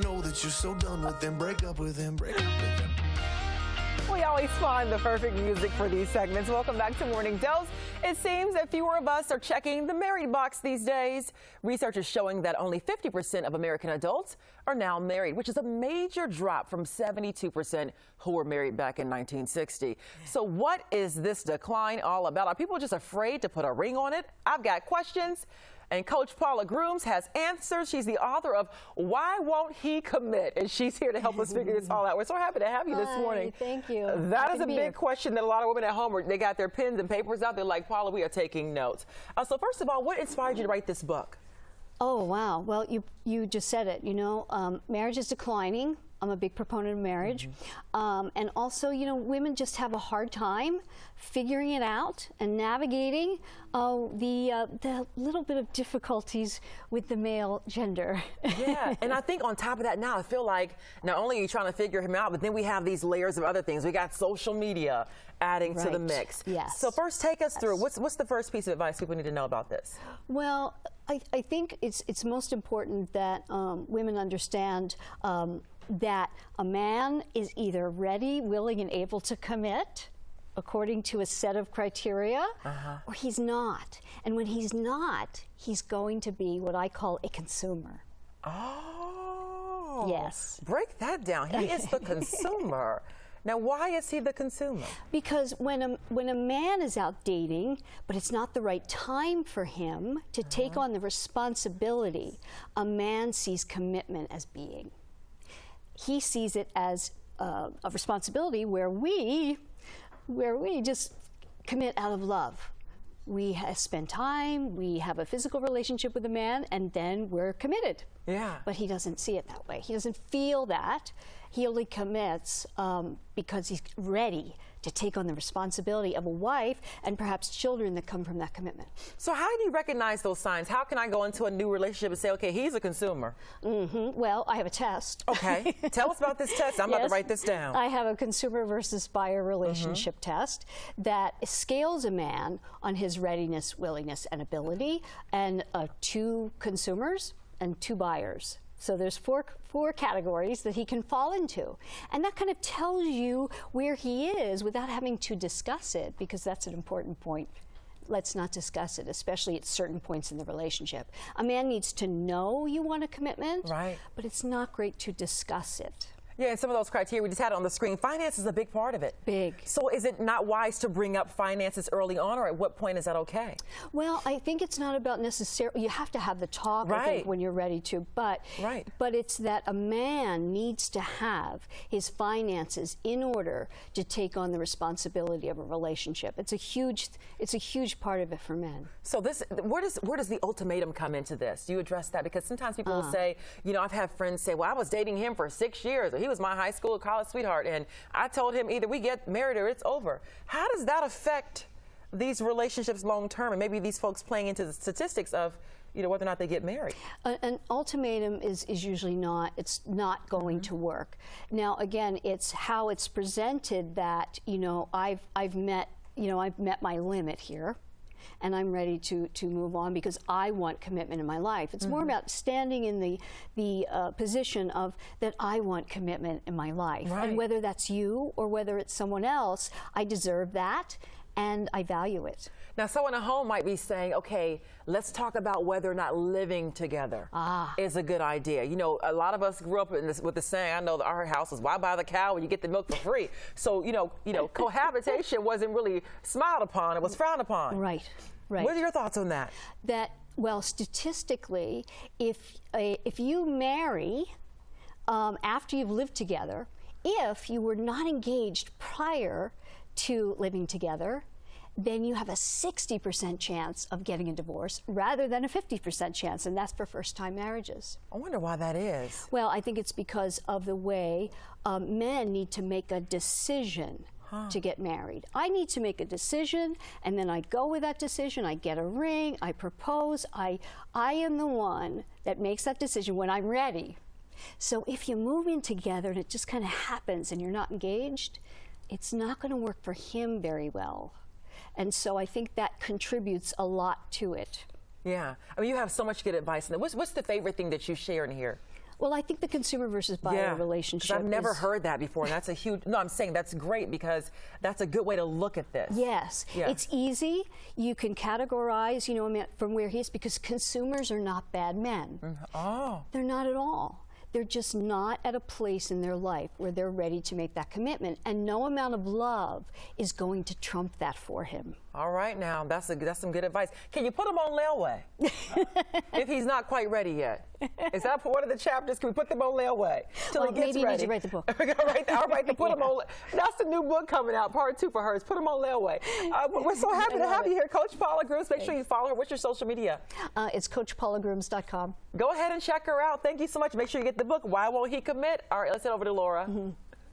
know that you're so done with them. Break up with them, break up with them. We always find the perfect music for these segments. Welcome back to Morning Dose. It seems that fewer of us are checking the married box these days. Research is showing that only 50% of American adults are now married, which is a major drop from 72% who were married back in 1960. So what is this decline all about? Are people just afraid to put a ring on it? I've got questions. And Coach Paula Grooms has answers. She's the author of Why Won't He Commit? And she's here to help us figure this all out. We're so happy to have you this morning. Thank you. That is a big question that a lot of women at home, they got their pens and papers out. They're like, Paula, we are taking notes. So first of all, what inspired you to write this book? Oh, wow. Well, you just said it. You know, marriage is declining. I'm a big proponent of marriage. And also, you know, women just have a hard time figuring it out and navigating the little bit of difficulties with the male gender. Yeah, and I think on top of that now, I feel like not only are you trying to figure him out, but then we have these layers of other things. We got social media adding to the mix. Yes. So first, take us through, what's the first piece of advice people need to know about this? Well, I think it's most important that women understand that a man is either ready, willing, and able to commit according to a set of criteria, or he's not. And when he's not, he's going to be what I call a consumer. Oh. Yes. Break that down. He is the consumer. Now, why is he the consumer? Because when a man is out dating, but it's not the right time for him to take on the responsibility, a man sees commitment as being. He sees it as a responsibility where we just commit out of love. We spend time, we have a physical relationship with a man, and then we're committed. Yeah. But he doesn't see it that way. He doesn't feel that. He only commits because he's ready to take on the responsibility of a wife and perhaps children that come from that commitment. So how do you recognize those signs? How can I go into a new relationship and say, okay, he's a consumer? Well, I have a test. Okay. Tell us about this test. I'm about to write this down. I have a consumer versus buyer relationship test that scales a man on his readiness, willingness, and ability, and 2 consumers and 2 buyers. So there's four categories that he can fall into. And that kind of tells you where he is without having to discuss it, because that's an important point. Let's not discuss it, especially at certain points in the relationship. A man needs to know you want a commitment, right, but it's not great to discuss it. Yeah, and some of those criteria, we just had it on the screen. Finance is a big part of it. Big. So is it not wise to bring up finances early on, or at what point is that okay? Well, I think it's not about necessarily, you have to have the talk, I think, when you're ready to, but it's that a man needs to have his finances in order to take on the responsibility of a relationship. It's a huge part of it for men. So this, where does the ultimatum come into this? Do you address that? Because sometimes people will say, you know, I've had friends say, well, I was dating him for 6 years, or he was my high school or college sweetheart, and I told him either we get married or it's over. How does that affect these relationships long term, and maybe these folks playing into the statistics of, you know, whether or not they get married? An ultimatum is usually not, it's not going to work. Now, again, it's how it's presented that, you know, I've met my limit here, and I'm ready to move on because I want commitment in my life. It's more about standing in the position of that I want commitment in my life. And whether that's you or whether it's someone else, I deserve that and I value it. Now, someone at home might be saying, okay, let's talk about whether or not living together is a good idea. You know, a lot of us grew up with the saying, I know that our house is, why buy the cow when you get the milk for free? So, you know, cohabitation wasn't really smiled upon, it was frowned upon. Right. What are your thoughts on that? Well, statistically, if you marry after you've lived together, if you were not engaged prior to living together, then you have a 60% chance of getting a divorce rather than a 50% chance, and that's for first-time marriages. I wonder why that is. Well, I think it's because of the way men need to make a decision to get married. I need to make a decision, and then I go with that decision, I get a ring, I propose, I am the one that makes that decision when I'm ready. So if you move in together and it just kind of happens and you're not engaged, it's not going to work for him very well. And so I think that contributes a lot to it. Yeah. I mean, you have so much good advice. What's the favorite thing that you share in here? Well, I think the consumer versus buyer relationship. I've never heard that before. And that's a huge. No, I'm saying that's great because that's a good way to look at this. Yes, it's easy. You can categorize, you know, from where he is, because consumers are not bad men. Oh, they're not at all. They're just not at a place in their life where they're ready to make that commitment, and no amount of love is going to trump that for him. All right, now that's some good advice. Can you put him on layaway if he's not quite ready yet? Is that one of the chapters? Can we put them on layaway till he gets maybe ready? you need to write the book. All right, to put him on. That's the new book coming out, part 2 for her. Is put him on layaway. We're so happy to have you here, Coach Paula Grooms. Make sure you follow her. What's your social media? It's CoachPaulaGrooms.com. Go ahead and check her out. Thank you so much. Make sure you get the book. Why Won't He Commit? All right, let's head over to Laura.